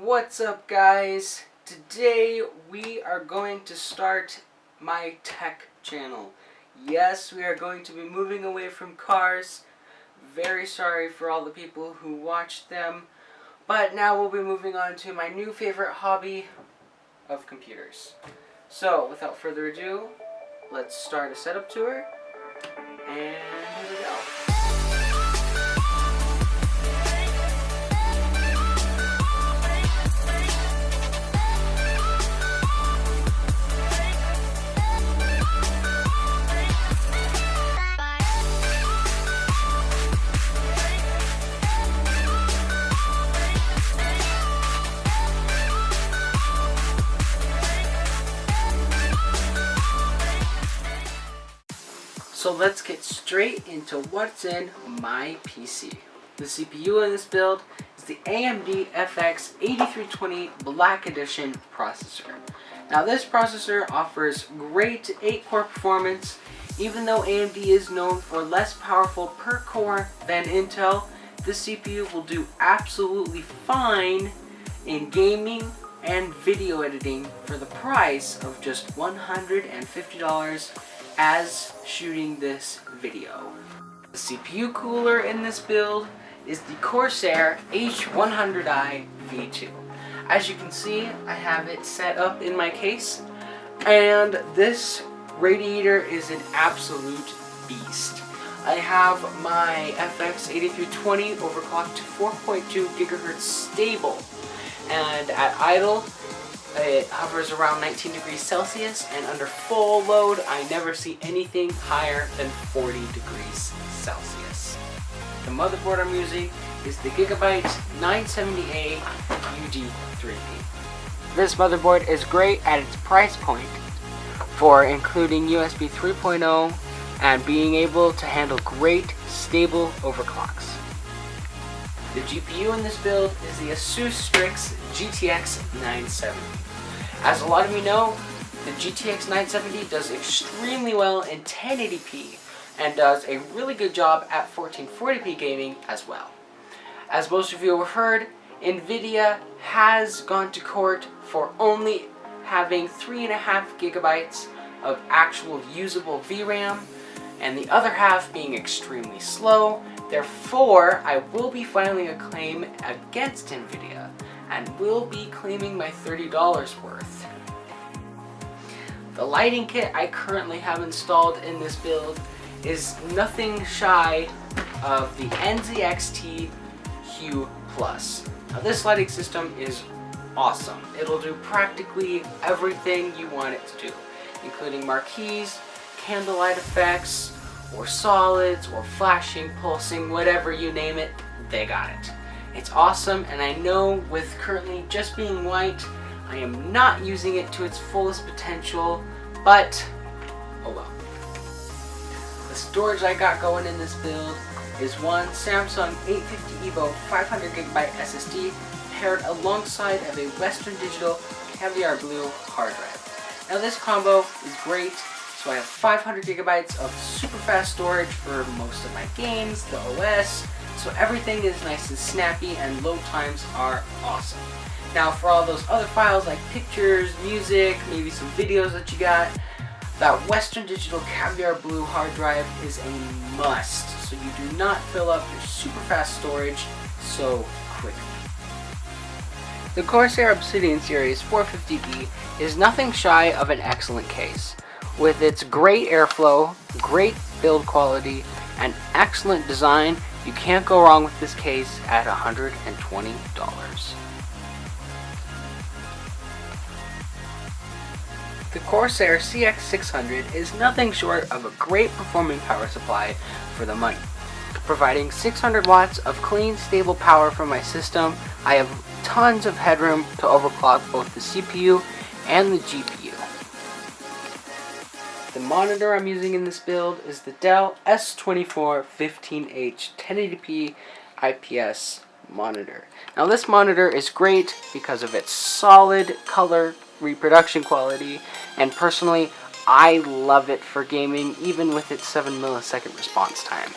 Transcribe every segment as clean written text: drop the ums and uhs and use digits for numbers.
What's up, guys? Today we are going to start my tech channel. Yes, we are going to be moving away from cars. Very sorry for all the people who watched them, but now we'll be moving on to my new favorite hobby of computers. So without further ado, let's start a setup tour, and here we go. So let's get straight into what's in my PC. The CPU in this build is the AMD FX 8320 Black Edition processor. Now this processor offers great 8-core performance. Even though AMD is known for less powerful per core than Intel, this CPU will do absolutely fine in gaming and video editing for the price of just $150 as shooting this video. The CPU cooler in this build is the Corsair H100i V2. As you can see, I have it set up in my case, and this radiator is an absolute beast. I have my FX 8320 overclocked to 4.2 GHz stable, and at idle it hovers around 19 degrees Celsius, and under full load I never see anything higher than 40 degrees Celsius. The motherboard I'm using is the Gigabyte 970A UD3B. This motherboard is great at its price point for including USB 3.0 and being able to handle great stable overclocks. The GPU in this build is the Asus Strix GTX 970. As a lot of you know, the GTX 970 does extremely well in 1080p and does a really good job at 1440p gaming as well. As most of you have heard, Nvidia has gone to court for only having 3.5 gigabytes of actual usable VRAM, and the other half being extremely slow. Therefore, I will be filing a claim against Nvidia and will be claiming my $30 worth. The lighting kit I currently have installed in this build is nothing shy of the NZXT Hue Plus. Now this lighting system is awesome. It'll do practically everything you want it to do, including marquees, candlelight effects, or solids, or flashing, pulsing, whatever you name it, they got it. It's awesome, and I know with currently just being white, I am not using it to its fullest potential, but oh well. The storage I got going in this build is one Samsung 850 EVO 500GB SSD paired alongside of a Western Digital Caviar Blue hard drive. Now this combo is great. So I have 500 gigabytes of super fast storage for most of my games, the OS, so everything is nice and snappy and load times are awesome. Now for all those other files like pictures, music, maybe some videos that you got, that Western Digital Caviar Blue hard drive is a must, so you do not fill up your super fast storage so quickly. The Corsair Obsidian Series 450E is nothing shy of an excellent case. With its great airflow, great build quality, and excellent design, you can't go wrong with this case at $120. The Corsair CX600 is nothing short of a great performing power supply for the money. Providing 600 watts of clean, stable power from my system, I have tons of headroom to overclock both the CPU and the GPU. The monitor I'm using in this build is the Dell S2415H 1080p IPS monitor. Now this monitor is great because of its solid color reproduction quality, and personally I love it for gaming even with its 7 millisecond response time.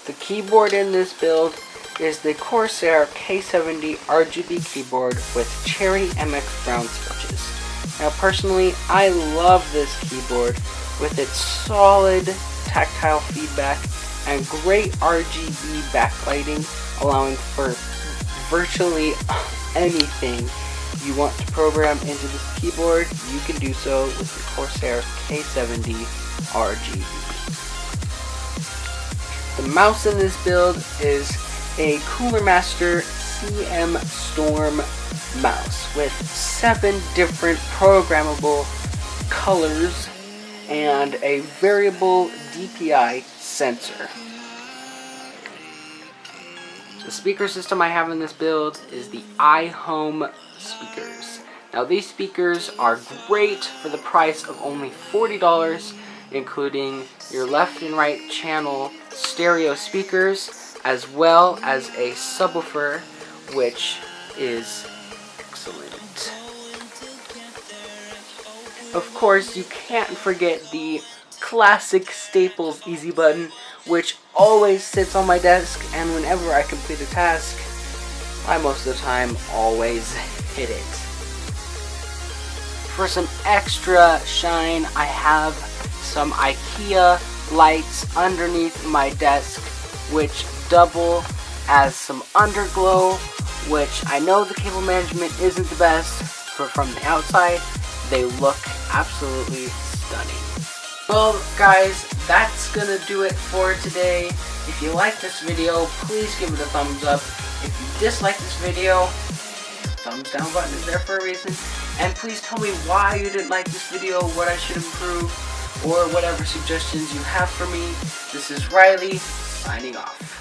The keyboard in this build is the Corsair K70 RGB keyboard with Cherry MX Brown switches. Now personally, I love this keyboard with its solid tactile feedback and great RGB backlighting, allowing for virtually anything you want to program into this keyboard. You can do so with the Corsair K70 RGB. The mouse in this build is a Cooler Master CM Storm mouse with 7 different programmable colors and a variable DPI sensor. The speaker system I have in this build is the iHome speakers. Now these speakers are great for the price of only $40, including your left and right channel stereo speakers, as well as a subwoofer, which is excellent. Of course, you can't forget the classic Staples easy button, which always sits on my desk, and whenever I complete a task, I most of the time always hit it. For some extra shine, I have some IKEA lights underneath my desk, which double as some underglow, which I know the cable management isn't the best, but from the outside, they look absolutely stunning. Well guys, that's gonna do it for today. If you like this video, please give it a thumbs up. If you dislike this video, thumbs down button is there for a reason. And please tell me why you didn't like this video, what I should improve, or whatever suggestions you have for me. This is Riley, signing off.